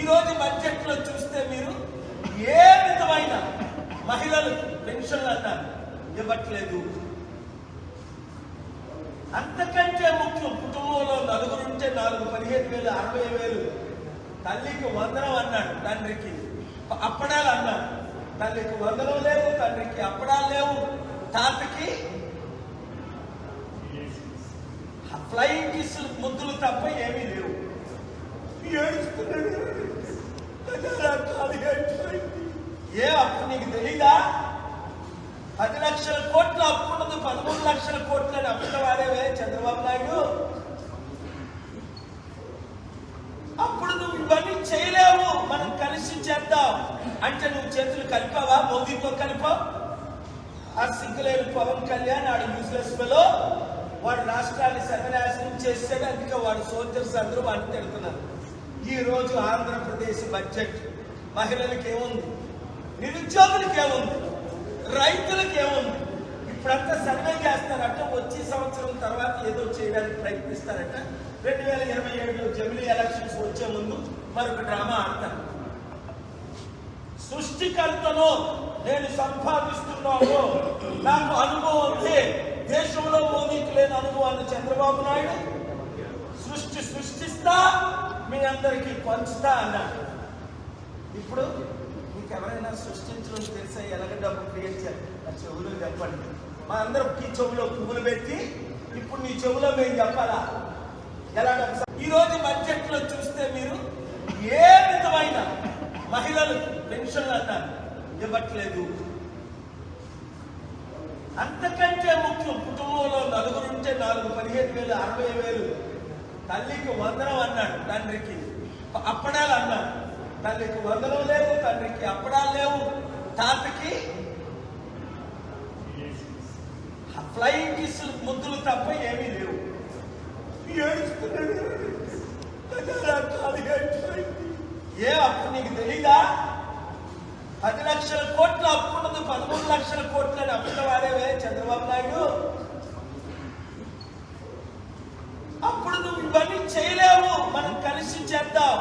ఈరోజు బడ్జెట్లో చూస్తే మీరు ఏ విధమైన మహిళలు పెన్షన్లు అన్నారు ఇవ్వట్లేదు. అంతకంటే ముఖ్యం, కుటుంబంలో నలుగురుంటే 15,000 60,000 తల్లికి వందనం అన్నాడు, తండ్రికి అప్పడాలు అన్నాడు. తల్లికి వందనం లేదు, తండ్రికి అప్పడాలు లేవు, తాతకి ఫ్లయింగ్ కిస్ ముద్దులు తప్ప ఏమీ లేవు. ఏ అప్పు నీకు తెలీదా? 10 లక్షల కోట్ల అప్పు ఉన్నది, 13 లక్షల కోట్లు అని అప్పుల వారేవే చంద్రబాబు నాయుడు. అప్పుడు నువ్వు ఇవన్నీ చేయలేవు, మనం కలిసి చేద్దాం అంటే నువ్వు చేతులు కలిపావా? మోదీతో కలిపావు. ఆ సిగ్గులేని పవన్ కళ్యాణ్ ఆడు యూస్లెస్ ఫెలో, వాడు రాష్ట్రాన్ని సర్వనాశనం చేసాడు. అందుకే వాడు సోల్జర్స్ అందరూ వాడిని తిడుతున్నారు. ఈ రోజు ఆంధ్రప్రదేశ్ బడ్జెట్ మహిళలకు ఏముంది, నిరుద్యోగులకు ఏముంది, రైతులకు ఏముంది? ఇప్పుడంతా సర్వే చేస్తారట, వచ్చే సంవత్సరం తర్వాత ఏదో చేయడానికి ప్రయత్నిస్తారట. 2027లో జమిలీ ఎలక్షన్స్ వచ్చే ముందు మరొక డ్రామా ఆడతారు. సృష్టికర్తను నేను సంపాదిస్తున్నాను, నాకు అనుభవం ఉంది, దేశంలో మోదీకి లేని అనుభవాన్ని చంద్రబాబు నాయుడు సృష్టిస్తా మీ అందరికీ పంచుతా అన్నాడు. ఇప్పుడు మీకు ఎవరైనా సృష్టించడం తెలిసా? ఎలాగ డబ్బు క్రియేట్ చేయాలి? ఆ చెవులు చెప్పండి. మా అందరికి చెవులో పువ్వులు పెట్టి ఇప్పుడు నీ చెవులో మేము చెప్పాలా ఎలా? ఈరోజు బడ్జెట్లో చూస్తే మీరు ఏ విధమైన మహిళలు పెన్షన్లు అన్నారు ఇవ్వట్లేదు. అంతకంటే ముఖ్యం, కుటుంబంలో నలుగురుంటే 15,000 60,000 తల్లికి వందనం అన్నాడు, తండ్రికి అప్పడాలు అన్నాడు. తల్లికి వందనం లేదు, తండ్రికి అప్పడాలు లేవు, తాతకి ఫ్లయింగ్ కిస్ ముద్దులు తప్ప ఏమీ లేవు. ఏ అప్పు నీకు తెలీదా? 10 లక్షల కోట్ల అప్పు ఉన్నది, 13 లక్షల కోట్లు అని అప్పుల వారేవే చంద్రబాబు నాయుడు. అప్పుడు నువ్వు ఇవన్నీ చేయలేవు, మనం కలిసి చేద్దాం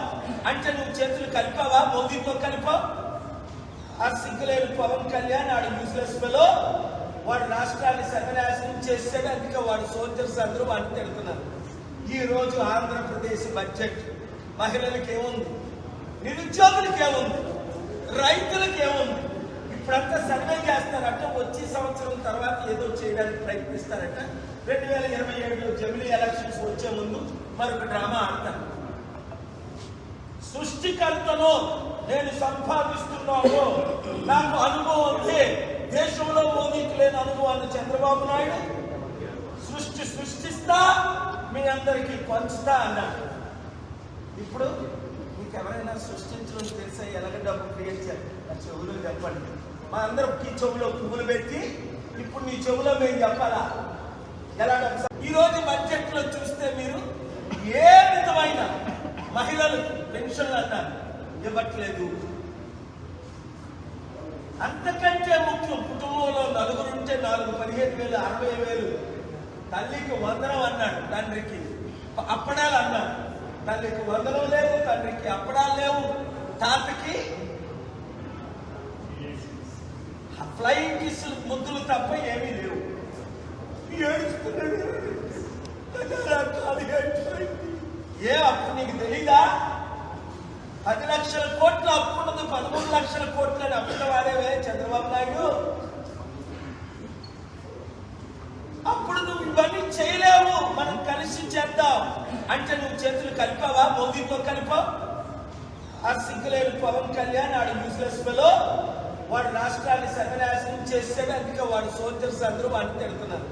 అంటే నువ్వు చేతులు కలిపావా? మోదీతో కలిపావు. ఆ సిగ్గులేని పవన్ కళ్యాణ్ ఆడు యూస్లెస్ ఫెలో, వాడు రాష్ట్రాన్ని సర్వనాశనం చేసాడు. అందుకే వాడు సోల్జర్స్ అందరూ వాడిని తిడుతున్నారు. ఈ రోజు ఆంధ్రప్రదేశ్ బడ్జెట్ మహిళలకు ఏముంది, నిరుద్యోగులకు ఏముంది, రైతులకు ఏముంది? ఇప్పుడంతా సర్వే చేస్తారట, వచ్చే సంవత్సరం తర్వాత ఏదో చేయడానికి ప్రయత్నిస్తారట. 2027లో జమిలీ ఎలక్షన్స్ వచ్చే ముందు మరొక డ్రామా ఆడతారు. సృష్టికర్తను నేను సంపాదిస్తున్నాను, నాకు అనుభవం ఉంది, దేశంలో మోదీకి లేని అనుభవాన్ని చంద్రబాబు నాయుడు సృష్టిస్తా మీ అందరికీ పంచుతా అన్నాడు. ఇప్పుడు మీకు ఎవరైనా సృష్టించడం తెలిసా? ఎలాగ డబ్బు క్రియేట్ చేయాలి? ఆ చెవులు చెప్పండి. మా అందరికి చెవులో పువ్వులు పెట్టి ఇప్పుడు నీ చెవులో మేము చెప్పాలా ఎలా? ఈరోజు బడ్జెట్లో చూస్తే మీరు ఏ విధమైన మహిళలు పెన్షన్లు అన్నారు ఇవ్వట్లేదు. అంతకంటే ముఖ్యం, కుటుంబంలో నలుగురుంటే 15,000 60,000 తల్లికి వందనం అన్నాడు, తండ్రికి అప్పడాలు అన్నాడు. తల్లికి వందనం లేదు, తండ్రికి అప్పడాలు లేవు, తాతకి ఫ్లయింగ్ కిస్ ముద్దులు తప్ప ఏమీ లేవు. ఏ అప్పు నీకు తెలీదా? 10 లక్షల కోట్ల అప్పు ఉన్నది, 13 లక్షల కోట్లు అని అప్పుల వారేవే చంద్రబాబు నాయుడు. అప్పుడు నువ్వు ఇవన్నీ చేయలేవు, మనం కలిసి చేద్దాం అంటే నువ్వు చేతులు కలిపావా? మోదీతో కలిపావు. ఆ సిగ్గులేని పవన్ కళ్యాణ్ ఆడు యూస్లెస్ ఫెలో, వాడు రాష్ట్రాన్ని సర్వనాశనం చేసాడు. అందుకే వాడు సోల్జర్స్ అందరూ వాడిని తిడుతున్నారు.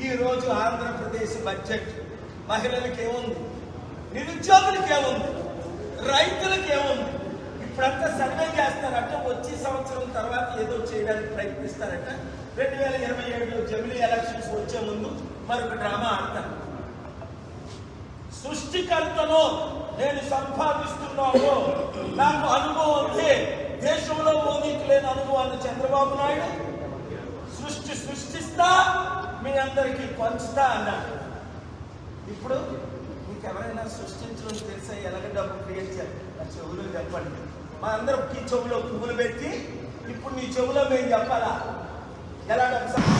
ఈ రోజు ఆంధ్రప్రదేశ్ బడ్జెట్ మహిళలకు ఏముంది, నిరుద్యోగులకు ఏముంది, రైతులకు ఏముంది? ఇప్పుడంతా సర్వే చేస్తారట, వచ్చే సంవత్సరం తర్వాత ఏదో చేయడానికి ప్రయత్నిస్తారట. 2027లో జమిలీ ఎలక్షన్స్ వచ్చే ముందు మరొక డ్రామా ఆడతారు. సృష్టికర్తను నేను సంపాదిస్తున్నాను, నాకు అనుభవం ఉంది, దేశంలో మోదీకి లేని అనుభవాన్ని చంద్రబాబు నాయుడు సృష్టిస్తా మీ అందరికీ పంచుతా అన్నాడు. ఇప్పుడు మీకు ఇంకెవరైనా సృష్టించడం తెలిసే ఎలాగ డబ్బు క్రియేట్ చేయాలి నా చెవులో చెప్పండి. మా అందరం ఈ చెవులో పువ్వులు పెట్టి ఇప్పుడు నీ చెవులో మేము చెప్పాలా ఎలా డబ్బు